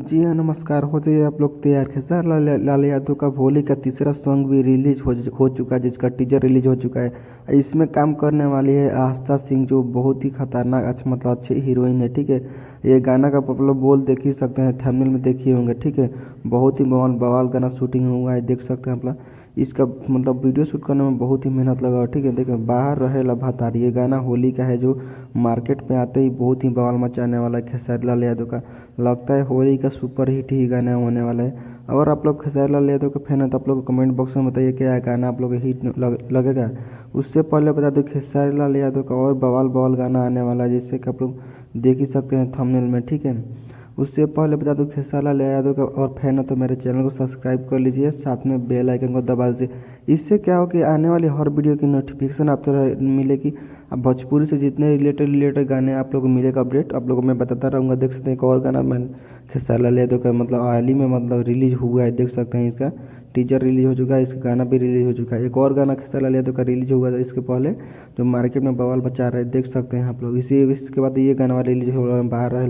जी हाँ, नमस्कार। हो जाइए आप लोग तैयार। खेसारी लाल यादव का भोली का तीसरा सॉन्ग भी रिलीज हो चुका है, जिसका टीजर रिलीज हो चुका है। इसमें काम करने वाली है आस्था सिंह, जो बहुत ही खतरनाक मतलब अच्छी हीरोइन है। ठीक है, ये गाना का आप लोग बोल देख ही सकते हैं, थंबनेल में देखे होंगे। ठीक है, बहुत ही बवाल बवाल गाना शूटिंग हुआ है, देख सकते हैं आप लोग। इसका मतलब वीडियो शूट करने में बहुत ही मेहनत लगा। ठीक है, देखो बाहर रहे लगातार, ये गाना होली का है, जो मार्केट में आते ही बहुत ही बवाल मचाने वाला है खेसारी लाल यादव का। लगता है होली का सुपर हिट ही गाना होने वाला है। अगर आप लोग खेसारी लाल यादव के फैन हैं तो आप लोग कमेंट बॉक्स में बताइए क्या गाना आप लोग हिट लगेगा। उससे पहले बता दो खेसारी लाल यादव का और बवाल बवाल गाना आने वाला है, जिससे कि आप लोग देख ही सकते हैं थंबनेल में। ठीक है, उससे पहले बता दूं खेसारी लाल यादव का और फैन है तो मेरे चैनल को सब्सक्राइब कर लीजिए, साथ में बेल आइकन को दबा दीजिए। इससे क्या हो कि आने वाली हर वीडियो की नोटिफिकेशन आप तरह मिलेगी। अब भोजपुरी से जितने रिलेटेड गाने आप लोगों को मिलेगा अपडेट, आप लोगों को मैं बताता रहूँगा। देख सकते हैं एक और गाना मैं खेसारी लाल यादव का मतलब हाल ही में मतलब रिलीज हुआ है, देख सकते हैं। इसका टीजर रिलीज हो चुका है, इसका गाना भी रिलीज हो चुका है। एक और गाना खेसारी लाल यादव का रिलीज हुआ था इसके पहले, जो मार्केट में बवाल मचा रहा है, देख सकते हैं आप लोग। इसके बाद ये गाना रिलीज हो रहा है बाहर है।